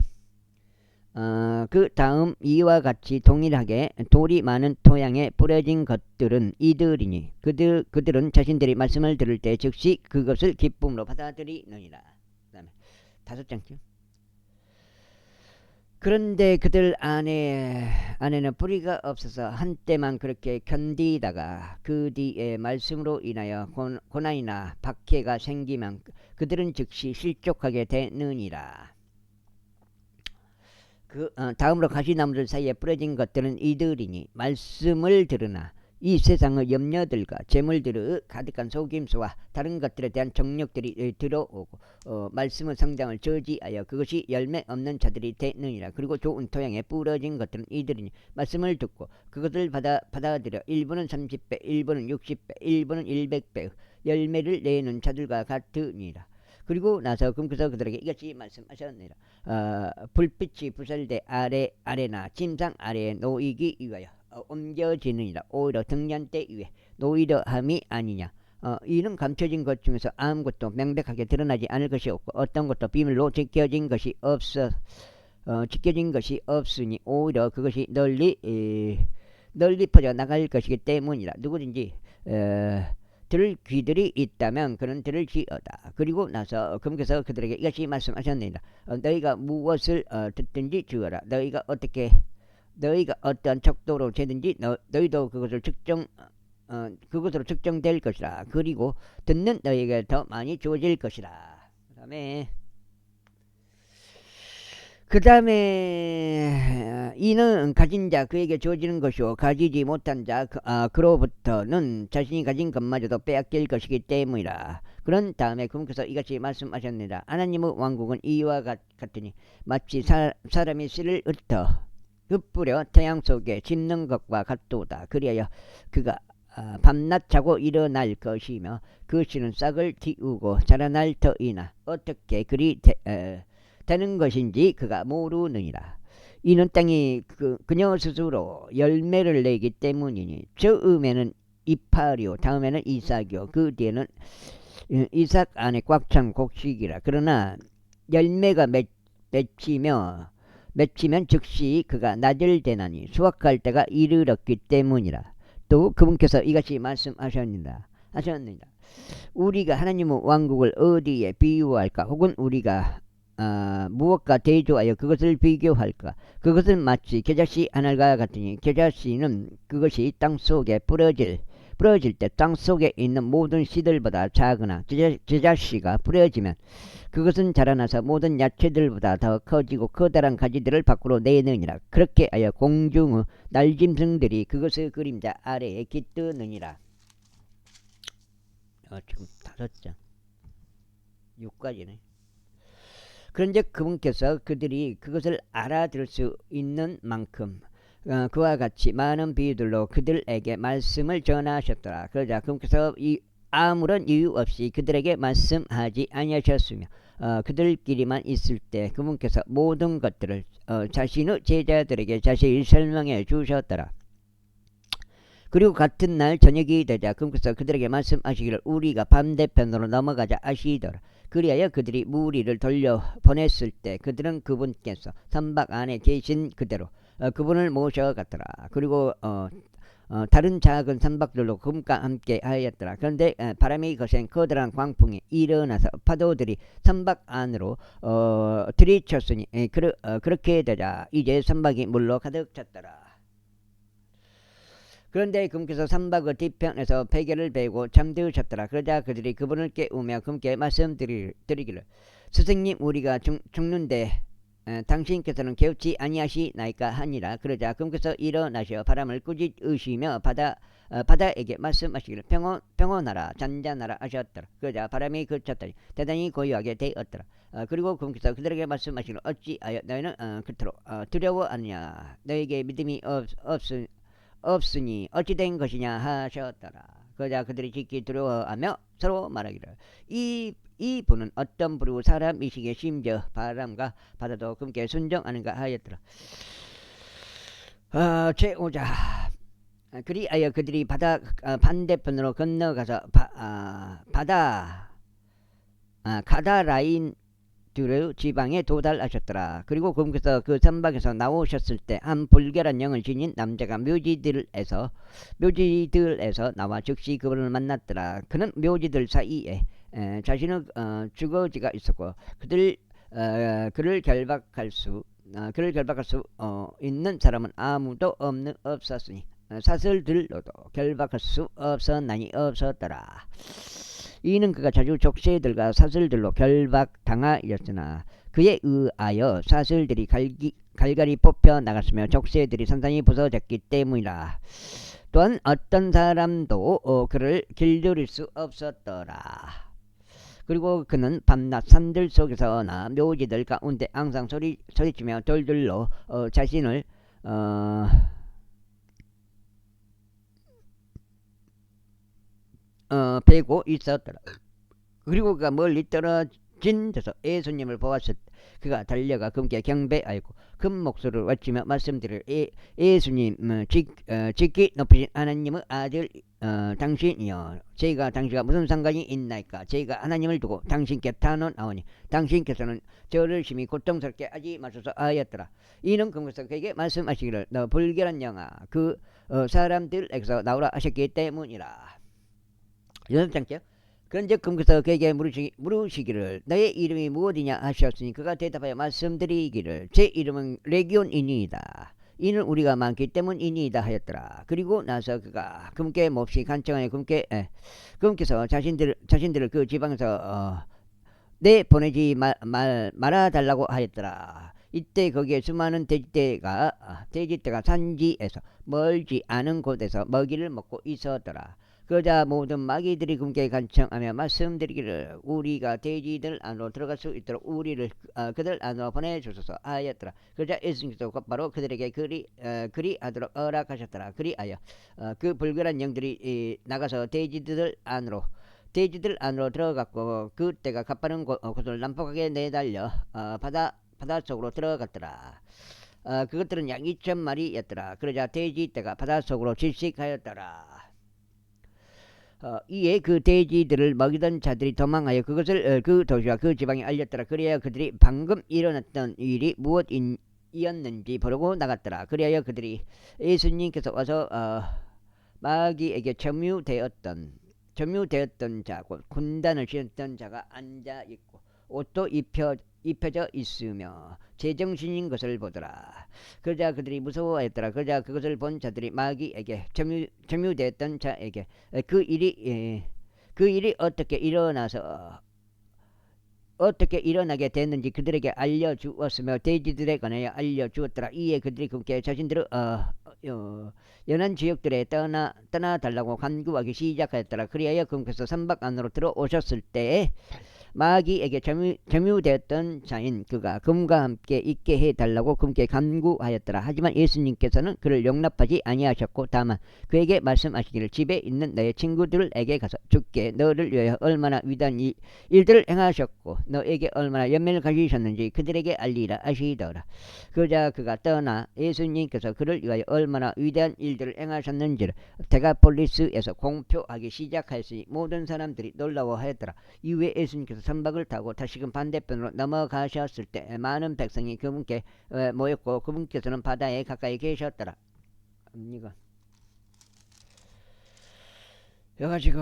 그 다음 이와 같이 동일하게 돌이 많은 토양에 뿌려진 것들은 이들이니 그들은 자신들이 말씀을 들을 때 즉시 그것을 기쁨으로 받아들이느니라. 그다음에 5장쯤. 그런데 그들 안에는 뿌리가 없어서 한때만 그렇게 견디다가 그 뒤에 말씀으로 인하여 고난이나 박해가 생기면 그들은 즉시 실족하게 되느니라. 다음으로 가시나무들 사이에 뿌려진 것들은 이들이니 말씀을 들으나 이 세상의 염려들과 재물들의 가득한 속임수와 다른 것들에 대한 정력들이 들어오고 말씀의 성장을 저지하여 그것이 열매 없는 자들이 되느니라. 그리고 좋은 토양에 뿌려진 것들은 이들이니 말씀을 듣고 그것을 받아들여 일부는 30배, 일부는 60배, 일부는 100배 열매를 내는 자들과 같으니라. 그리고 나서 그분께서 그들에게 이같이 말씀하셨느니라. 불빛이 부설대 아래나 침상 아래에 놓이기 위하여 옮겨지느니라. 오히려 등잔대 위에 놓이려 함이 아니냐. 이는 감춰진 것 중에서 아무것도 명백하게 드러나지 않을 것이 없고 어떤 것도 비밀로 지켜진 것이 없으니 오히려 그것이 널리 퍼져 나갈 것이기 때문이라. 누구든지 들을 귀들이 있다면 그는 들을지어다. 그리고 나서 그분께서 그들에게 이같이 말씀하셨느니라. 너희가 무엇을 듣든지 주어라. 너희가 어떠한 척도로 재든지 너희도 그것으로 측정될 것이라. 그리고 듣는 너희에게 더 많이 주어질 것이라. 그 다음에 이는 가진 자 그에게 주어지는 것이요 가지지 못한 자 그로부터는 자신이 가진 것마저도 빼앗길 것이기 때문이라. 그런 다음에 그분께서 이같이 말씀하셨느니라. 하나님의 왕국은 이와 같으니 마치 사람이 씨를 흩뿌려 태양 속에 심는 것과 같도다. 그리하여 그가 밤낮 자고 일어날 것이며 그 씨는 싹을 틔우고 자라날 터이나 어떻게 그리 되는 것인지 그가 모르느니라. 이는 땅이 그녀 스스로 열매를 내기 때문이니 처음에는 이파리오 다음에는 이삭이요 그 뒤에는 이삭 안에 꽉 찬 곡식이라. 그러나 열매가 맺히면 즉시 그가 나절되나니 수확할 때가 이르렀기 때문이라. 또 그분께서 이같이 말씀하셨느니라. 우리가 하나님의 왕국을 어디에 비유할까? 혹은 우리가 무엇과 대조하여 그것을 비교할까? 그것은 마치 겨자씨 하늘과 같으니 겨자씨는 그것이 땅속에 뿌려질 때 땅속에 있는 모든 씨들보다 작으나 겨자씨가 뿌려지면 그것은 자라나서 모든 야채들보다 더 커지고 커다란 가지들을 밖으로 내느니라. 그렇게 하여 공중의 날짐승들이 그것의 그림자 아래에 깃드느니라. 지금 5장 6까지네. 그런즉 그분께서 그들이 그것을 알아들을 수 있는 만큼 그와 같이 많은 비유들로 그들에게 말씀을 전하셨더라. 그러자 그분께서 아무런 이유 없이 그들에게 말씀하지 아니하셨으며 그들끼리만 있을 때 그분께서 모든 것들을 자신의 제자들에게 자세히 설명해 주셨더라. 그리고 같은 날 저녁이 되자 그분께서 그들에게 말씀하시기를 우리가 반대편으로 넘어가자 하시더라. 그리하여 그들이 무리를 돌려 보냈을 때 그들은 그분께서 선박 안에 계신 그대로 그분을 모셔갔더라. 그리고 다른 작은 선박들로 그분과 함께 하였더라. 그런데 바람이 거센 커다란 광풍이 일어나서 파도들이 선박 안으로 들이쳤으니 그렇게 되자 이제 선박이 물로 가득 찼더라. 그런데 그분께서 선박의 뒤편에서 베개를 베고 잠드셨더라. 그러자 그들이 그분을 깨우며 그분께 말씀드리기를 스승님 우리가 죽는데 당신께서는 깨우치 아니하시나이까 하니라. 그러자 그분께서 일어나셔 바람을 꾸짖으시며 바다에게 말씀하시기를 평온하라 잔잔하라 하셨더라. 그러자 바람이 그쳤더니 대단히 고요하게 되었더라. 그리고 그분께서 그들에게 말씀하시기를 어찌하여 너희는 그토록 두려워하느냐. 너에게 믿음이 없으니 어찌 된 것이냐 하셨더라. 그러자 그들이 지극히 두려워하며 서로 말하기를 이 분은 어떤 부류 사람이시기에 심지어 바람과 바다도 그분께 순종하는가 하였더라. 제5자 그리하여 그들이 바다 반대편으로 건너가서 가다라인 지방에 도달하셨더라. 그리고 그분께서 그 선박에서 나오셨을 때 한 불결한 영을 지닌 남자가 묘지들에서 나와 즉시 그분을 만났더라. 그는 묘지들 사이에 자신의 주거지가 있었고 그를 결박할 수 있는 사람은 아무도 없었으니 사슬들로도 결박할 수 없었더라. 이는 그가 자주 족쇄들과 사슬들로 결박당하였으나 그에 의하여 사슬들이 갈갈이 뽑혀 나갔으며 족쇄들이 산산이 부서졌기 때문이라. 또한 어떤 사람도 그를 길들일 수 없었더라. 그리고 그는 밤낮 산들 속에서나 묘지들 가운데 항상 소리치며 돌들로 자신을 베고 있었더라. 그리고 그가 멀리 떨어진 데서 예수님을 보았을 때 그가 달려가 그분께 경배하였고 큰 목소리를 외치며 말씀드릴 예수님 지극히 높으신 하나님의 아들 당신이여 저희가 당신과 무슨 상관이 있나이까. 저희가 하나님을 두고 당신께 탄원하오니 당신께서는 저를 심히 고통스럽게 하지 마소서 하였더라. 이는 그분께서 그에게 말씀하시기를 너 불결한 영아 그 사람들에게서 나오라 하셨기 때문이라. 6장째 그런즉 그분께서 그에게 물으시기를 너의 이름이 무엇이냐 하셨으니 그가 대답하여 말씀드리기를 제 이름은 레기온이니이다. 이는 우리가 많기 때문이니이다 하였더라. 그리고 나서 그가 그분께 몹시 간청하여 그분께서 자신들을 그 지방에서 보내지 말아달라고 하였더라. 이때 거기에 수많은 돼지떼가 산지에서 멀지 않은 곳에서 먹이를 먹고 있었더라. 그러자 모든 마귀들이 그분께 간청하며 말씀드리기를 우리가 돼지들 안으로 들어갈 수 있도록 우리를 그들 안으로 보내주소서 하였더라. 그러자 예수님께서 곧바로 그들에게 그리하도록 허락하셨더라. 그리하여 그 불결한 영들이 나가서 돼지들 안으로 들어갔고 그때가 가파른 곳을 난폭하게 내달려 바다 속으로 들어갔더라. 그것들은 약 2,000마리였더라. 그러자 돼지떼가 바닷속으로 질식하였더라. 이에 그 돼지들을 먹이던 자들이 도망하여 그것을 그 도시와 그 지방에 알렸더라. 그리하여 그들이 방금 일어났던 일이 무엇이었는지 보려고 나갔더라. 그리하여 그들이 예수님께서 와서 마귀에게 점유되었던 자, 곧 군단을 신었던 자가 앉아 있고 옷도 입혀져 있으며 제정신인 것을 보더라. 그러자 그들이 무서워하였더라. 그러자 그것을 본 자들이 마귀에게 점유되었던 자에게 그 일이 어떻게 일어나게 됐는지 그들에게 알려주었으며 돼지들에 관하여 알려주었더라. 이에 그들이 그분께 자신들의 연한 지역들에 떠나달라고 간구하기 시작하였더라. 그리하여 그분께서 선박 안으로 들어오셨을 때에 마귀에게 점유되었던 자인 그가 그분과 함께 있게 해달라고 그분께 간구하였더라. 하지만 예수님께서는 그를 용납하지 아니하셨고 다만 그에게 말씀하시기를 집에 있는 너의 친구들에게 가서 주께 너를 위하여 얼마나 위대한 일들을 행하셨고 너에게 얼마나 연민을 가지셨는지 그들에게 알리라 하시더라. 그러자 그가 떠나 예수님께서 그를 위하여 얼마나 위대한 일들을 행하셨는지를 데가폴리스에서 공표하기 시작하였으니 모든 사람들이 놀라워하였더라. 이후에 예수님께서 선박을 타고 다시금 반대편으로 넘어가셨을 때 많은 백성이 그분께 모였고 그분께서는 바다에 가까이 계셨더라. 이거 여가지고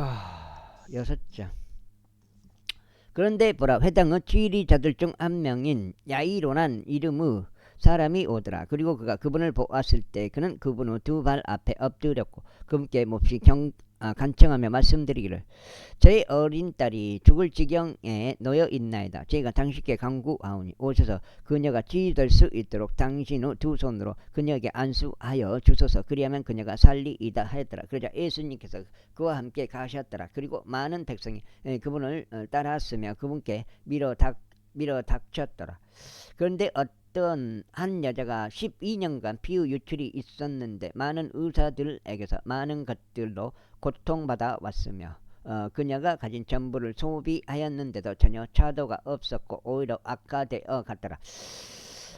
6장. 그런데 보라, 회당의 지리자들 중 한 명인 야이로란 이름의 사람이 오더라. 그리고 그가 그분을 보았을 때 그는 그분의 두 발 앞에 엎드렸고 그분께 몹시 간청하며 말씀드리기를 저의 어린 딸이 죽을 지경에 놓여 있나이다. 저희가 당신께 간구하오니 오셔서 그녀가 치유될 수 있도록 당신의 두 손으로 그녀에게 안수하여 주소서. 그리하면 그녀가 살리이다 하였더라. 그러자 예수님께서 그와 함께 가셨더라. 그리고 많은 백성이 그분을 따랐으며 그분께 밀어닥쳤더라. 그런데 어떤 한 여자가 12년간 피의 유출이 있었는데 많은 의사들에게서 많은 것들로 고통받아 왔으며 그녀가 가진 전부를 소비하였는데도 전혀 차도가 없었고 오히려 악화되어 갔더라.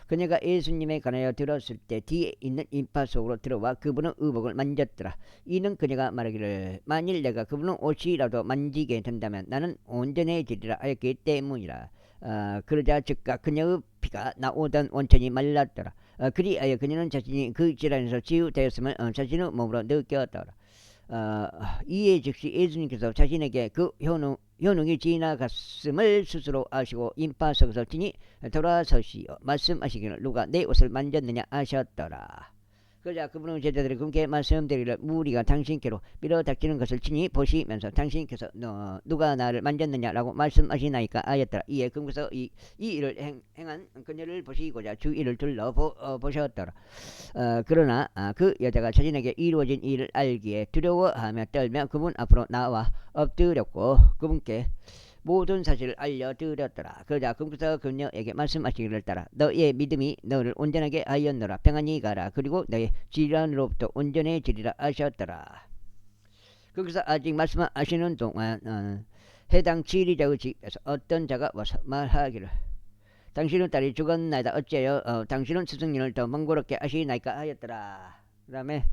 그녀가 예수님에 관하여 들었을 때 뒤에 있는 인파 속으로 들어와 그분의 의복을 만졌더라. 이는 그녀가 말하기를 만일 내가 그분의 옷이라도 만지게 된다면 나는 온전해지리라 하였기 때문이라. 그러자 즉각 그녀의 피가 나오던 원천이 말랐더라. 그리하여 그녀는 자신이 그 질환에서 치유되었음을 자신의 몸으로 느꼈더라. 이에 즉시 예수님께서 자신에게 그 효능이 지나갔음을 스스로 아시고 인파 속에서 친히 돌아서시어 말씀하시기를 누가 내 옷을 만졌느냐 하셨더라. 그러자 그분은 제자들이 그분께 말씀드리기를 무리가 당신께로 밀어닥치는 것을 친히 보시면서 당신께서 누가 나를 만졌느냐라고 말씀하시나이까 하였더라. 이에 그분께서 이 일을 행한 그녀를 보시고자 주위를 둘러보셨더라. 그러나 그 여자가 자신에게 이루어진 일을 알기에 두려워하며 떨며 그분 앞으로 나와 엎드렸고 그분께 모든 사실을 알려드렸더라. 그러자 그분께서 그녀에게 말씀하시기를 따라 너의 믿음이 너를 온전하게 하였노라. 평안히 가라. 그리고 너의 질환으로부터 온전해지리라 하셨더라. 거기서 아직 말씀하시는 동안 해당 지리자의 집에서 어떤 자가 와서 말하기를 당신의 딸이 죽었나이다. 어째요 당신은 스승님을 더 번거롭게 하시나이까 하였더라. 그 다음에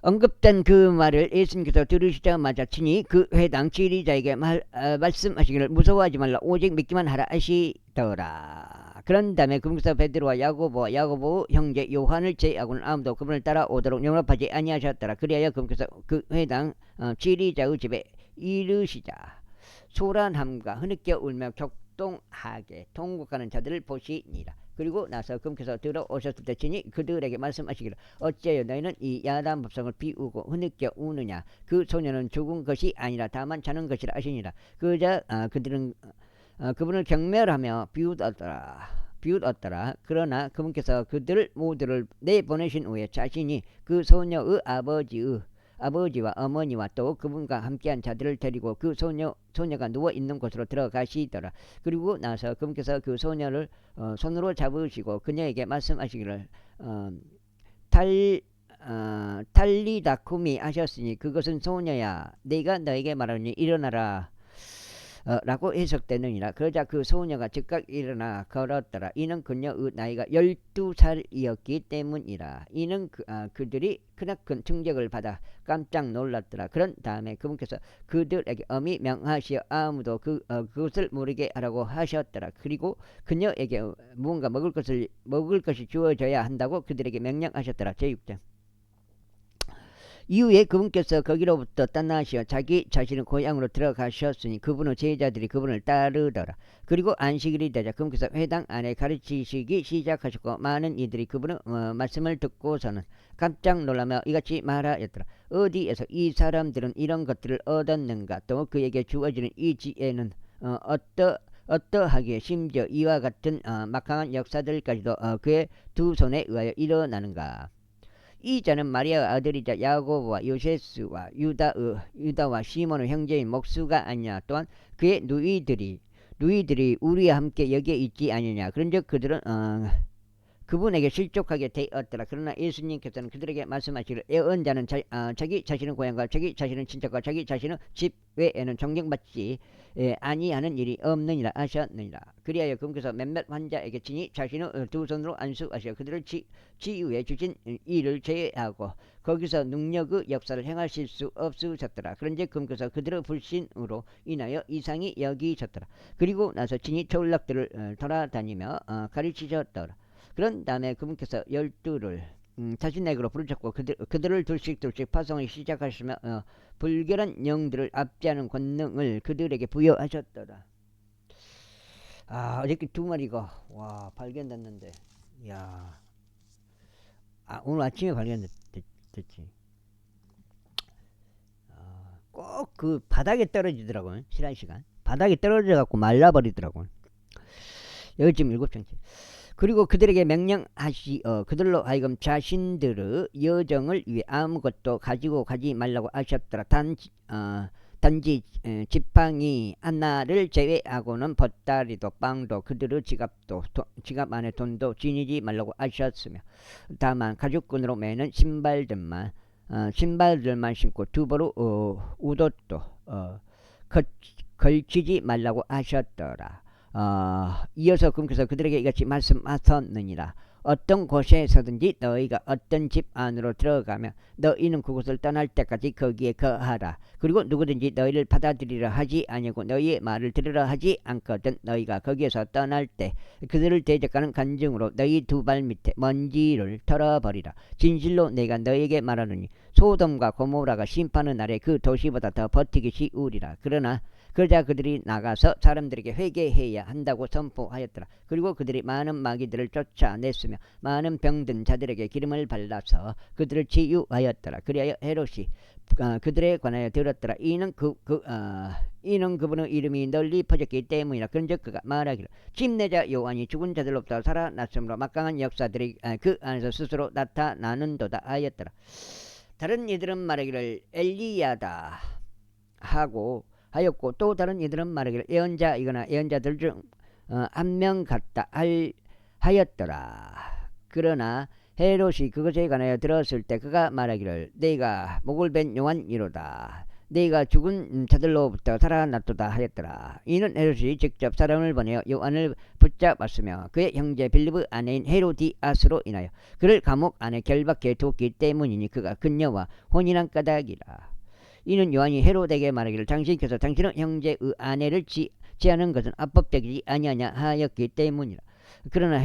언급된 그 말을 예수님께서 들으시자마자 친히 그 회당 지리자에게 말씀하시기를 무서워하지 말라. 오직 믿기만 하라 하시더라. 그런 다음에 그분께서 베드로와 야고보 형제 요한을 제하고는 아무도 그분을 따라오도록 용납하지 아니하셨더라. 그리하여 그분께서 그 회당 지리자의 집에 이르시자 소란함과 흐느껴 울며 격동하게 통곡하는 자들을 보시니라. 그리고 나서 그분께서 들어오셨을 때 친히 그들에게 말씀하시기를 어째요 너희는 이 야단 법성을 비우고 흐느껴 우느냐. 그 소녀는 죽은 것이 아니라 다만 자는 것이라 하시니라. 그러자 그들은 그분을 경멸하며 비웃었더라. 그러나 그분께서 그들 모두를 내보내신 후에 자신이 그 소녀의 아버지와 어머니와 또 그분과 함께한 자들을 데리고 그 소녀가 누워있는 곳으로 들어가시더라. 그리고 나서 그분께서 그 소녀를 손으로 잡으시고 그녀에게 말씀하시기를 탈리다쿠미 하셨으니 그것은 소녀야 내가 너에게 말하니 일어나라. 라고 해석되느니라. 그러자 그 소녀가 즉각 일어나 걸었더라. 이는 그녀의 나이가 12살이었기 때문이라. 이는 그들이 크나큰 충격을 받아 깜짝 놀랐더라. 그런 다음에 그분께서 그들에게 엄히 명하시어 아무도 그것을 모르게 하라고 하셨더라. 그리고 그녀에게 무언가 먹을 것이 주어져야 한다고 그들에게 명령하셨더라. 제6장. 이후에 그분께서 거기로부터 떠나시어 자기 자신의 고향으로 들어가셨으니 그분의 제자들이 그분을 따르더라. 그리고 안식일이 되자 그분께서 회당 안에 가르치시기 시작하셨고 많은 이들이 그분의 말씀을 듣고서는 깜짝 놀라며 이같이 말하였더라. 어디에서 이 사람들은 이런 것들을 얻었는가? 또 그에게 주어지는 이 지혜는 어떠하기에 심지어 이와 같은 막강한 역사들까지도 그의 두 손에 의하여 일어나는가? 이 자는 마리아의 아들이자 야고보와 요세스와 유다와 시몬의 형제인 목수가 아니냐. 또한 그의 누이들이 우리와 함께 여기에 있지 아니냐. 그런즉 그들은 그분에게 실족하게 되었더라. 그러나 예수님께서는 그들에게 말씀하시기를 예언자는 자기 자신의 고향과 자기 자신의 친척과 자기 자신의 집 외에는 존경받지 아니하는 일이 없느니라 하셨느니라. 그리하여 그분께서 몇몇 환자에게 친히 자신의 두 손으로 안수하시어 그들을 치유해 주신 일을 제외하고 거기서 능력의 역사를 행하실 수 없으셨더라. 그런즉 그분께서 그들의 불신으로 인하여 이상히 여기셨더라. 그리고 나서 친히 전락들을 돌아다니며 가르치셨더라. 그런 다음에 그분께서 12를 자신에게로 부르셨고 그들을 둘씩 파송하기 시작하시며 불결한 영들을 압제하는 권능을 그들에게 부여하셨더라. 어저께 두 마리가 발견됐는데, 야, 오늘 아침에 발견됐지. 꼭 그 바닥에 떨어지더라고요. 실한 시간 바닥에 떨어져 갖고 말라버리더라고요. 여기 지금 7장째. 그리고 그들에게 명령하시어 그들로 하여금 자신들의 여정을 위해 아무것도 가지고 가지 말라고 하셨더라. 단지 지팡이 하나를 제외하고는 보따리도 빵도 그들의 지갑 안에 돈도 지니지 말라고 하셨으며 다만 가죽끈으로 매는 신발들만 신고 두보로 우옷도 걸치지 말라고 하셨더라. 이어서 그분께서 그들에게 이같이 말씀하셨느니라. 어떤 곳에서든지 너희가 어떤 집 안으로 들어가면 너희는 그곳을 떠날 때까지 거기에 거하라. 그리고 누구든지 너희를 받아들이려 하지 아니하고 너희의 말을 들으려 하지 않거든 너희가 거기에서 떠날 때 그들을 대적하는 간증으로 너희 두 발 밑에 먼지를 털어버리라. 진실로 내가 너희에게 말하노니 소돔과 고모라가 심판의 날에 그 도시보다 더 버티기 쉬우리라. 그러자 그들이 나가서 사람들에게 회개해야 한다고 선포하였더라. 그리고 그들이 많은 마귀들을 쫓아냈으며 많은 병든 자들에게 기름을 발라서 그들을 치유하였더라. 그리하여 헤롯이 그들에 관하여 들었더라. 이는 그분의 이름이 널리 퍼졌기 때문이라. 그런즉 그가 말하기를 침례자 요한이 죽은 자들로부터 살아났으므로 막강한 역사들이 그 안에서 스스로 나타나는도다 하였더라. 다른 이들은 말하기를 엘리야다 하였고 또 다른 이들은 말하기를 예언자이거나 예언자들 중 한 명 같다 하였더라. 그러나 헤롯이 그것에 관하여 들었을 때 그가 말하기를 내가 목을 벤 요한이로다. 내가 죽은 자들로부터 살아났도다 하였더라. 이는 헤롯이 직접 사람을 보내어 요한을 붙잡았으며 그의 형제 빌립의 아내인 헤로디아스로 인하여 그를 감옥 안에 결박해 두었기 때문이니 그가 그녀와 혼인한 까닭이라. 이는 요한이 헤롯에게 말하기를 당신께서 당신의 형제의 아내를 취하는 것은 합법되지 아니하냐 하였기 때문이라. 그러나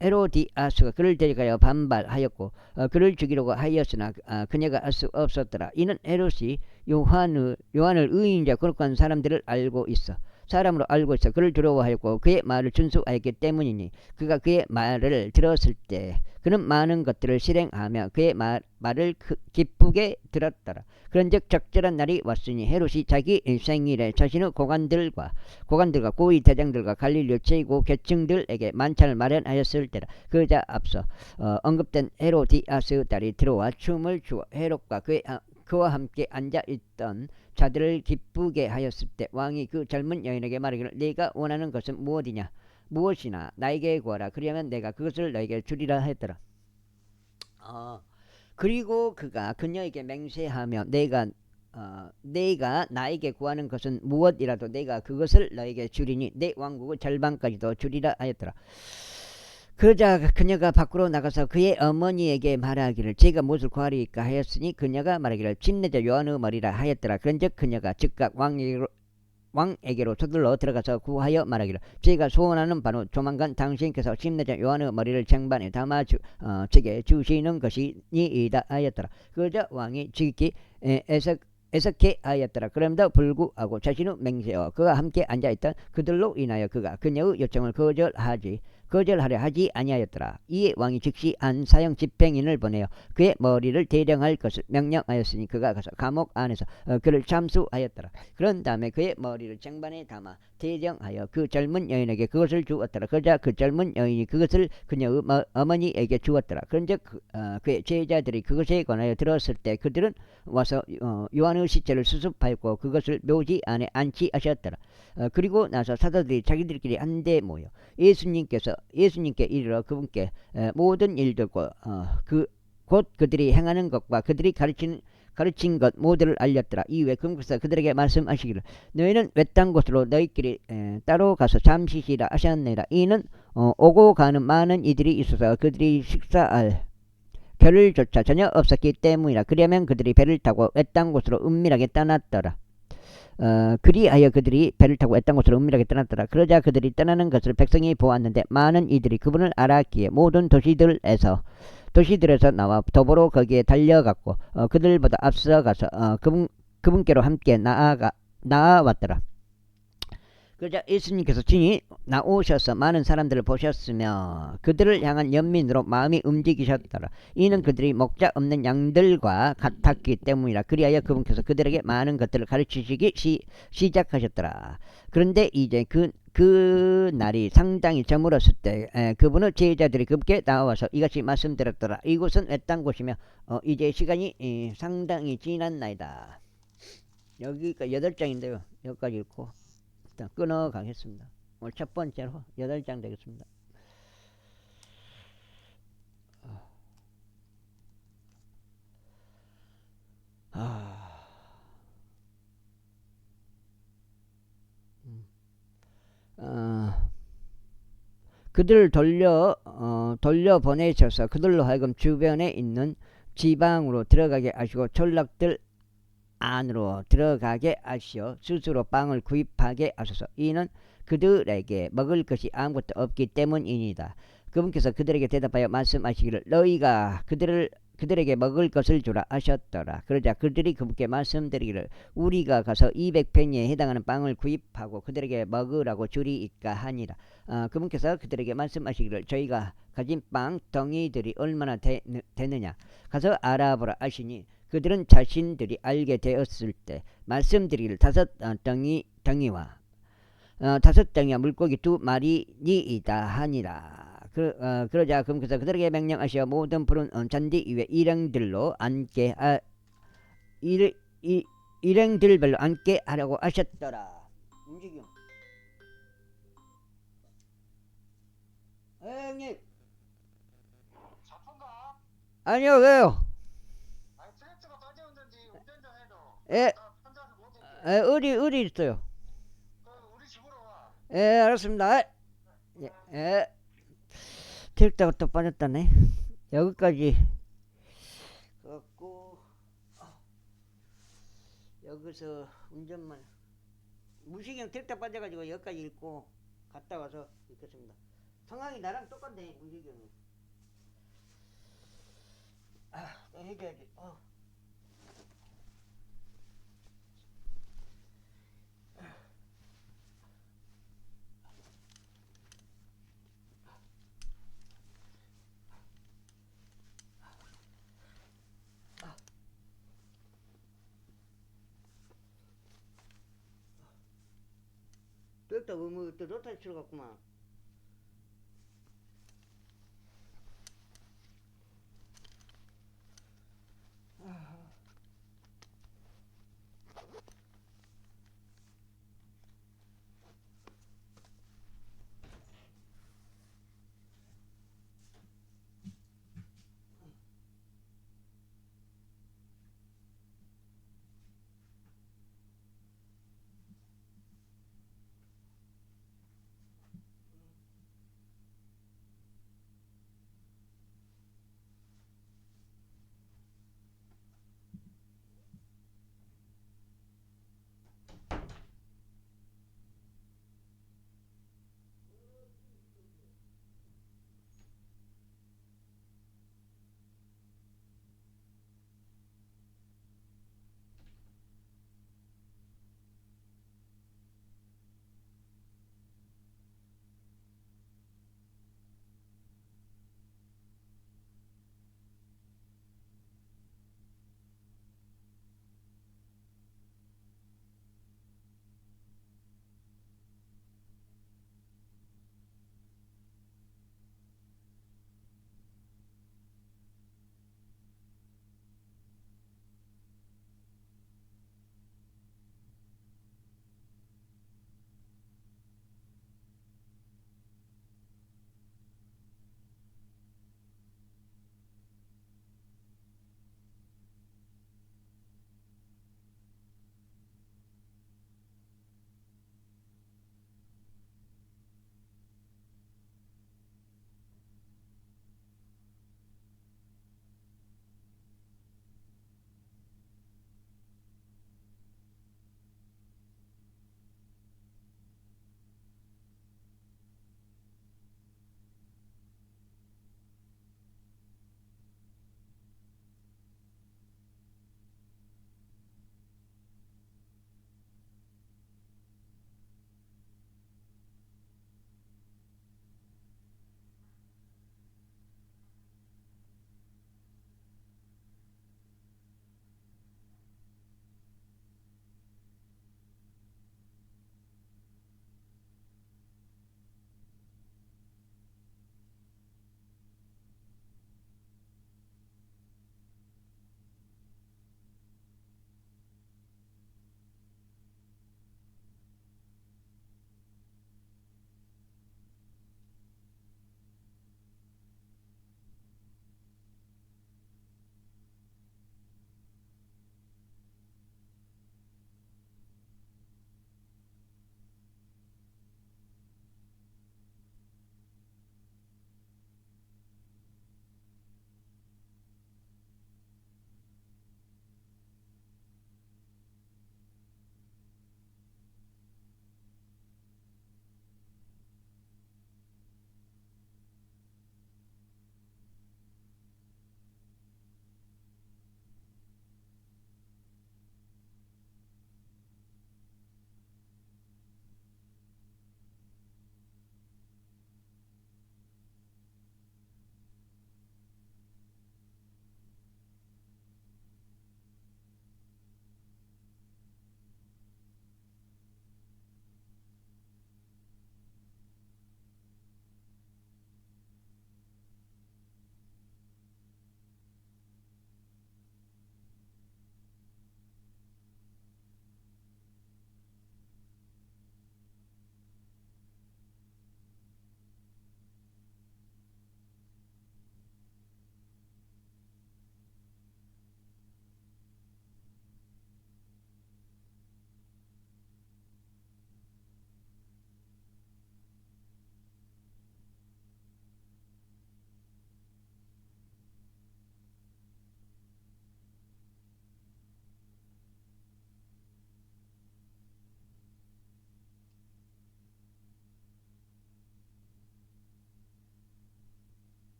헤로디아스가 그를 데려가여 반발하였고 그를 죽이려고 하였으나 그녀가 할 수 없었더라. 이는 헤롯이 요한을 의인자 거룩한 사람들을 사람으로 알고 있어 그를 두려워하였고 그의 말을 준수하였기 때문이니 그가 그의 말을 들었을 때 그는 많은 것들을 실행하며 그의 말을 기쁘게 들었더라. 그런즉 적절한 날이 왔으니 헤롯이 자기 생일에 자신의 고관들과 고위 대장들과 갈릴리 최고 계층들에게 만찬을 마련하였을 때라. 그자 앞서 언급된 헤로디아스 딸이 들어와 춤을 추어 헤롯과 그와 함께 앉아있던 자들을 기쁘게 하였을 때 왕이 그 젊은 여인에게 말하기를 네가 원하는 것은 무엇이나 나에게 구하라. 그리하면 내가 그것을 너에게 주리라 했더라. 그리고 그가 그녀에게 맹세하며 내가 내가 나에게 구하는 것은 무엇이라도 내가 그것을 너에게 주리니 내 왕국의 절반까지도 주리라 하였더라. 그러자 그녀가 밖으로 나가서 그의 어머니에게 말하기를 제가 무엇을 구하리까 하였으니 그녀가 말하기를 침례자 요한의 머리라 하였더라. 그런즉 그녀가 즉각 왕에게로 서둘러 들어가서 구하여 말하기를 제가 소원하는 바로 조만간 당신께서 침례자 요한의 머리를 쟁반에 담아 제게 주시는 것이니이다 하였더라. 그러자 왕이 지극히 애석해 하였더라. 그럼에도 불구하고 자신의 맹세와 그와 함께 앉아있던 그들로 인하여 그가 그녀의 요청을 거절하려 하지 아니하였더라. 이에 왕이 즉시 한 사형 집행인을 보내어 그의 머리를 대령할 것을 명령하였으니 그가 가서 감옥 안에서 그를 참수하였더라. 그런 다음에 그의 머리를 쟁반에 담아 대령하여 그 젊은 여인에게 그것을 주었더라. 그러자 그 젊은 여인이 그것을 그녀의 어머니에게 주었더라. 그런즉 그의 제자들이 그것에 관하여 들었을 때 그들은 와서 요한의 시체를 수습하였고 그것을 묘지 안에 안치하셨더라. 그리고 나서 사도들이 자기들끼리 한데 모여 예수님께 이르러 그분께 모든 일들과 곧 그들이 행하는 것과 그들이 가르친 것 모두를 알렸더라. 이후에 금국사 그들에게 말씀하시기를 너희는 외딴 곳으로 너희끼리 따로 가서 잠시 쉬라 하셨느니라. 이는 오고 가는 많은 이들이 있어서 그들이 식사할 겨를조차 전혀 없었기 때문이라. 그러면 그들이 배를 타고 외딴 곳으로 은밀하게 떠났더라. 그리하여 그들이 배를 타고 외딴 곳으로 은밀하게 떠났더라. 그러자 그들이 떠나는 것을 백성이 보았는데 많은 이들이 그분을 알았기에 모든 도시들에서 나와 도보로 거기에 달려갔고 그들보다 앞서가서 그분께로 함께 나아왔더라. 그러자 예수님께서 친히 나오셔서 많은 사람들을 보셨으며 그들을 향한 연민으로 마음이 움직이셨더라. 이는 그들이 목자 없는 양들과 같았기 때문이라. 그리하여 그분께서 그들에게 많은 것들을 가르치시기 시작하셨더라. 그런데 이제 그 날이 상당히 저물었을 때 그분의 제자들이 급게 나와서 이같이 말씀드렸더라. 이곳은 외딴 곳이며 이제 시간이 상당히 지난 나이다. 여기가 8장인데요. 여기까지 읽고 끊어가겠습니다. 오늘 첫 번째로 8장 되겠습니다. 그들을 돌려보내셔서 그들로 하여금 주변에 있는 지방으로 들어가게 하시고 전락들 안으로 들어가게 하시어 스스로 빵을 구입하게 하소서. 이는 그들에게 먹을 것이 아무것도 없기 때문이니다. 그분께서 그들에게 대답하여 말씀하시기를 너희가 그들에게 먹을 것을 주라 하셨더라. 그러자 그들이 그분께 말씀드리기를 우리가 가서 200페니에 해당하는 빵을 구입하고 그들에게 먹으라고 주리이까 하니라. 그분께서 그들에게 말씀하시기를 저희가 가진 빵 덩이들이 얼마나 되느냐 가서 알아보라 하시니 그들은 자신들이 알게 되었을 때 말씀드리기를 5덩이와 5덩이와 물고기 2마리니이다 하니라. 그러자 그분께서 그들에게 명령하시어 모든 푸른 잔디 위에 일행들별로 앉게 하라고 하셨더라. 움직임. 형님. 아니요, 왜요? 어디 있어요? 알았습니다. 됐다가 또 빠졌다네. 여기까지 걷고 여기서 운전만 무시경 됐다 빠져가지고 여기까지 읽고 갔다 와서 읽겠습니다. 상황이 나랑 똑같네. 무시경이 해줘야지. 됐다. 또 로타리 치러 갔구만.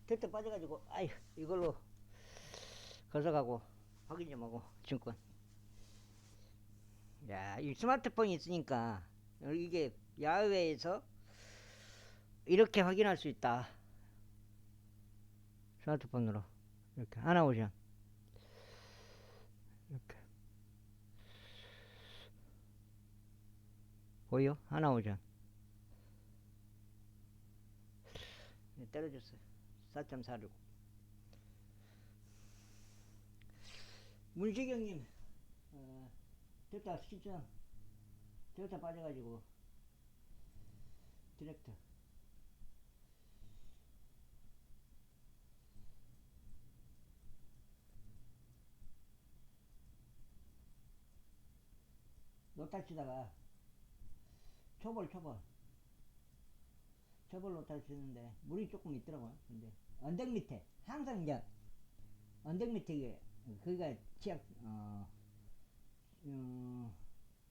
델타 빠져가지고 아휴 이걸로 거서가고 확인 좀 하고 증권. 야, 이 스마트폰이 있으니까 이게 야외에서 이렇게 확인할 수 있다. 스마트폰으로 이렇게 하나오션 이렇게 보여? 하나오션 떨어졌어요. 4.46. 문시경님 델타 시점 델타 빠져가지고 디렉트 노탈 치다가 초벌 노탈 치는데 물이 조금 있더라고요. 근데 언덕 밑에 항상 이제 언덕 밑에 거기가 치약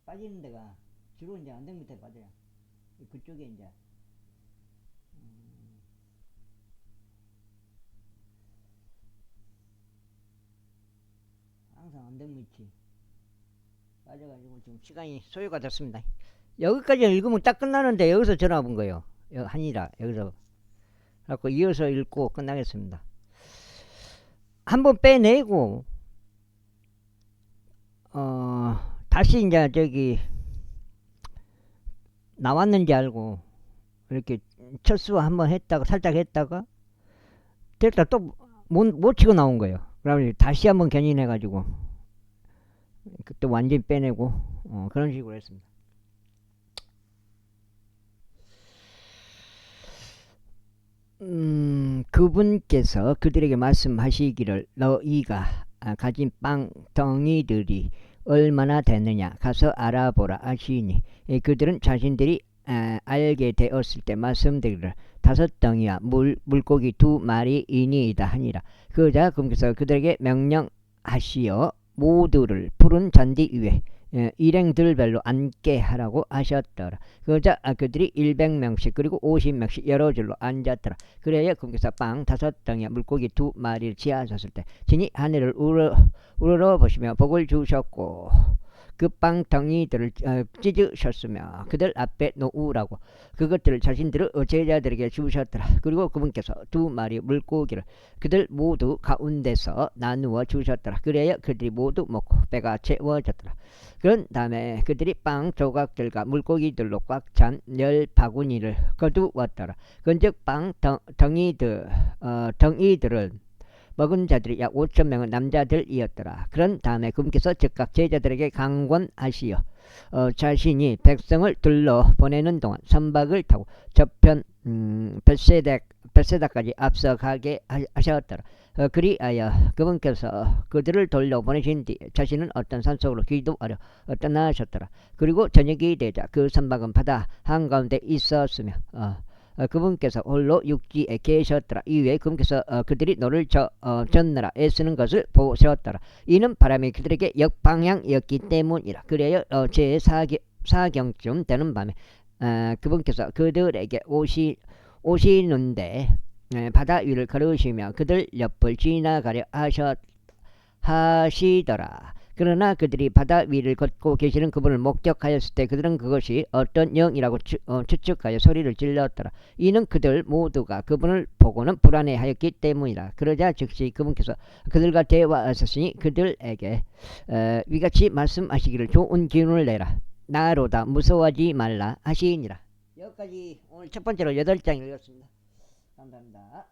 빠지는 데가 주로 이제 언덕 밑에 빠져요. 그쪽에 이제 항상 언덕 밑이 빠져가지고 지금 시간이 소요가 됐습니다. 여기까지 읽으면 딱 끝나는데 여기서 전화 온 거예요. 한이라 여기서 갖고 이어서 읽고 끝나겠습니다. 한번 빼내고 다시 이제 저기 나왔는지 알고 이렇게 철수 한번 했다가 살짝 했다가 됐다 또 못 치고 나온 거예요. 그러면 다시 한번 견인해 가지고 그때 완전히 빼내고 그런 식으로 했습니다. 그분께서 그들에게 말씀하시기를 너희가 가진 빵 덩이들이 얼마나 되느냐 가서 알아보라 하시니 그들은 자신들이 알게 되었을 때 말씀드리기를 5덩이와 물고기 2마리이니이다 하니라. 그러자 그분께서 그들에게 명령하시어 모두를 푸른 잔디 위에 일행들별로 앉게 하라고 하셨더라. 그러자 그들이 100명씩 그리고 50명씩 여러 줄로 앉았더라. 그래야 그분께서 빵 5덩이와 물고기 2마리를 취하셨을 때 진이 하늘을 우러러 보시며 복을 주셨고 그 빵 덩이들을 찢으셨으며 그들 앞에 놓으라고 그것들을 자신들의 제자들에게 주셨더라. 그리고 그분께서 2마리 물고기를 그들 모두 가운데서 나누어 주셨더라. 그래야 그들이 모두 먹고 배가 채워졌더라. 그런 다음에 그들이 빵 조각들과 물고기들로 꽉 찬 10바구니를 거두었더라. 그런즉 빵 덩이들은 먹은 자들이 약 5,000명은 남자들이었더라. 그런 다음에 그분께서 즉각 제자들에게 강권하시어 자신이 백성을 둘러 보내는 동안 선박을 타고 저편 벳세다까지 앞서가게 하셨더라. 그리하여 그분께서 그들을 돌려 보내신 뒤 자신은 어떤 산속으로 기도하려 떠나셨더라. 그리고 저녁이 되자 그 선박은 바다 한가운데 있었으며 그분께서 홀로 육지에 계셨더라. 이후에 그분께서 그들이 노를 젓느라 애쓰는 것을 보셨더라. 이는 바람이 그들에게 역방향이었기 때문이라. 그래야 제4경쯤 되는 밤에 그분께서 그들에게 오시는데 바다 위를 걸으시며 그들 옆을 지나가려 하시더라. 그러나 그들이 바다 위를 걷고 계시는 그분을 목격하였을 때 그들은 그것이 어떤 영이라고 추측하여 소리를 질렀더라. 이는 그들 모두가 그분을 보고는 불안해하였기 때문이라. 그러자 즉시 그분께서 그들과 대화하셨으니 그들에게 위같이 말씀하시기를 좋은 기운을 내라. 나로다 무서워하지 말라 하시니라. 여기까지 오늘 첫 번째로 8장 읽었습니다. 감사합니다.